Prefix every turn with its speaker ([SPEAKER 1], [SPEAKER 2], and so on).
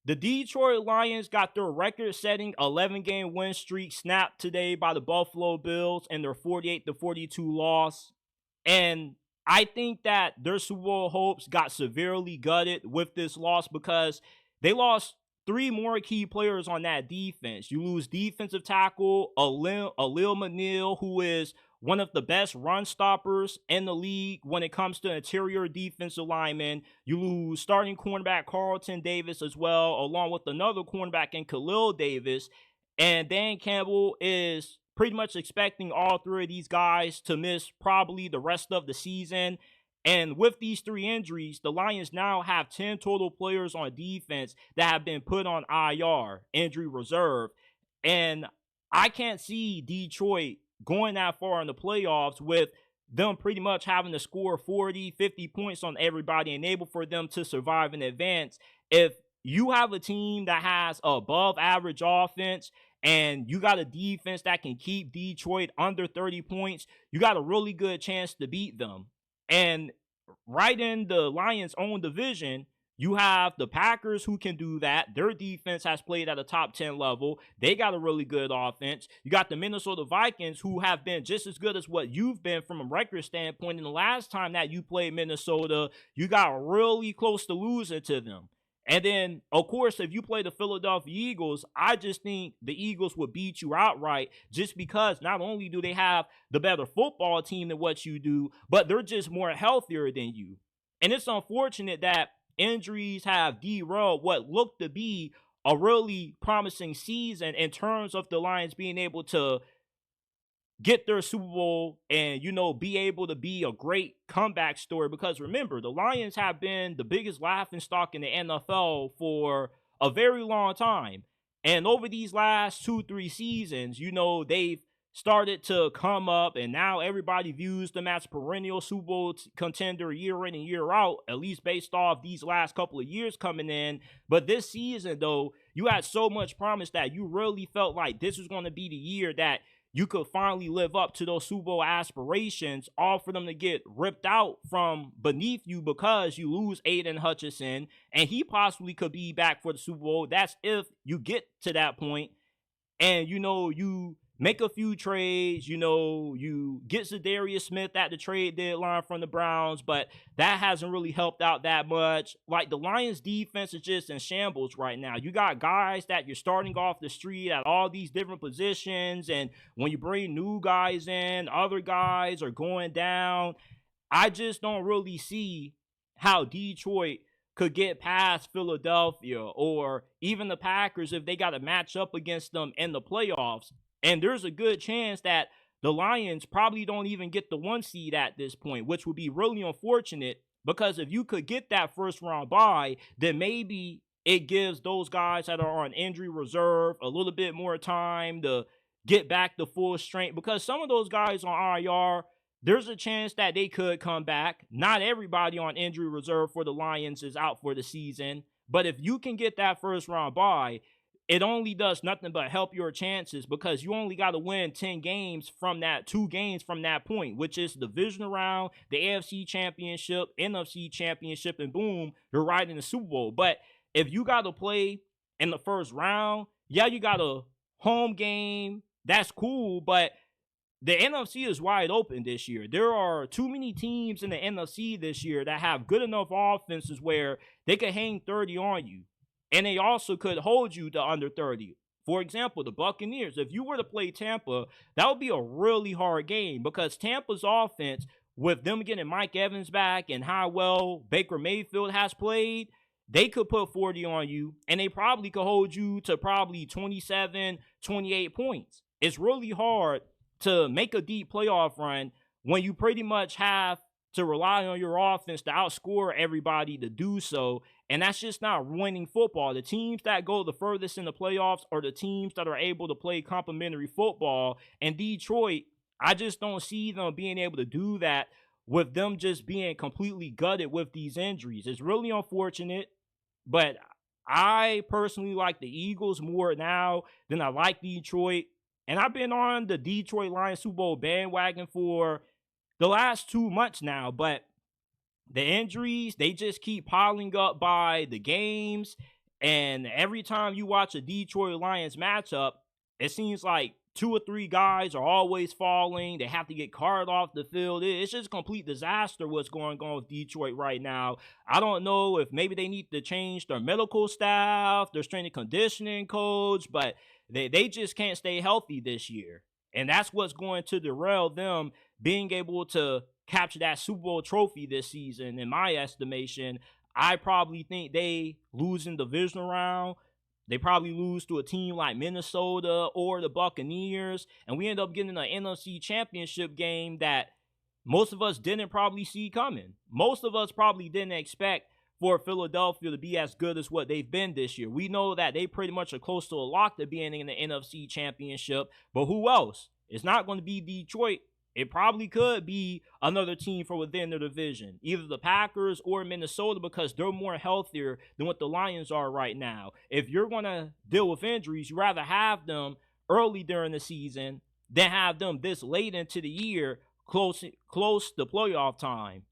[SPEAKER 1] The Detroit Lions got their record-setting 11-game win streak snapped today by the Buffalo Bills in their 48-42 loss. And I think that their Super Bowl hopes got severely gutted with this loss because they lost three more key players on that defense. You lose defensive tackle Alil Manil, who is one of the best run stoppers in the league when it comes to interior defensive linemen. You lose starting cornerback Carlton Davis as well, along with another cornerback in Khalil Davis. And Dan Campbell is pretty much expecting all three of these guys to miss probably the rest of the season. And with these three injuries, the Lions now have 10 total players on defense that have been put on IR, injury reserve. And I can't see Detroit going that far in the playoffs with them pretty much having to score 40, 50 points on everybody and able for them to survive in advance. If you have a team that has above average offense and you got a defense that can keep Detroit under 30 points, you got a really good chance to beat them. And right in the Lions' own division, you have the Packers who can do that. Their defense has played at a top 10 level. They got a really good offense. You got the Minnesota Vikings who have been just as good as what you've been from a record standpoint. And the last time that you played Minnesota, you got really close to losing to them. And then, of course, if you play the Philadelphia Eagles, I just think the Eagles would beat you outright just because not only do they have the better football team than what you do, but they're just more healthier than you. And it's unfortunate that injuries have derailed what looked to be a really promising season in terms of the Lions being able to get their Super Bowl and, be able to be a great comeback story. Because remember, the Lions have been the biggest laughingstock in the NFL for a very long time. And over these last 2-3 seasons, they've started to come up, and now everybody views them as perennial Super Bowl contender year in and year out, at least based off these last couple of years coming in. But this season, though, you had so much promise that you really felt like this was going to be the year that you could finally live up to those Super Bowl aspirations, all for them to get ripped out from beneath you because you lose Aiden Hutchinson, and he possibly could be back for the Super Bowl. That's if you get to that point, and, you make a few trades, you get Zadarius Smith at the trade deadline from the Browns, but that hasn't really helped out that much. Like, the Lions defense is just in shambles right now. You got guys that you're starting off the street at all these different positions, and when you bring new guys in, other guys are going down. I just don't really see how Detroit could get past Philadelphia or even the Packers if they got to match up against them in the playoffs. And there's a good chance that the Lions probably don't even get the 1 seed at this point, which would be really unfortunate, because if you could get that first round bye, then maybe it gives those guys that are on injury reserve a little bit more time to get back to full strength, because some of those guys on IR, there's a chance that they could come back. Not everybody on injury reserve for the Lions is out for the season, but if you can get that first round bye, it only does nothing but help your chances, because you only got to win 10 games from that, 2 games from that point, which is the divisional round, the AFC Championship, NFC Championship, and boom, you're right in the Super Bowl. But if you got to play in the first round, yeah, you got a home game, that's cool, but the NFC is wide open this year. There are too many teams in the NFC this year that have good enough offenses where they could hang 30 on you. And they also could hold you to under 30. For example, the Buccaneers, if you were to play Tampa, that would be a really hard game, because Tampa's offense, with them getting Mike Evans back and how well Baker Mayfield has played, they could put 40 on you, and they probably could hold you to probably 27, 28 points. It's really hard to make a deep playoff run when you pretty much have to rely on your offense to outscore everybody to do so. And that's just not winning football. The teams that go the furthest in the playoffs are the teams that are able to play complementary football. And Detroit, I just don't see them being able to do that with them just being completely gutted with these injuries. It's really unfortunate, but I personally like the Eagles more now than I like Detroit. And I've been on the Detroit Lions Super Bowl bandwagon for the last 2 months now, but the injuries, they just keep piling up by the games. And every time you watch a Detroit Lions matchup, it seems like 2 or 3 guys are always falling. They have to get carted off the field. It's just a complete disaster what's going on with Detroit right now. I don't know if maybe they need to change their medical staff, their strength and conditioning coach, but they just can't stay healthy this year. And that's what's going to derail them being able to capture that Super Bowl trophy this season, in my estimation. I probably think they lose in the divisional round. They probably lose to a team like Minnesota or the Buccaneers, and we end up getting an NFC championship game that most of us didn't probably see coming. Most of us probably didn't expect for Philadelphia to be as good as what they've been this year. We know that they pretty much are close to a lock to being in the NFC championship, but who else? It's not going to be Detroit. It probably could be another team from within the division, either the Packers or Minnesota, because they're more healthier than what the Lions are right now. If you're going to deal with injuries, you'd rather have them early during the season than have them this late into the year, close to playoff time.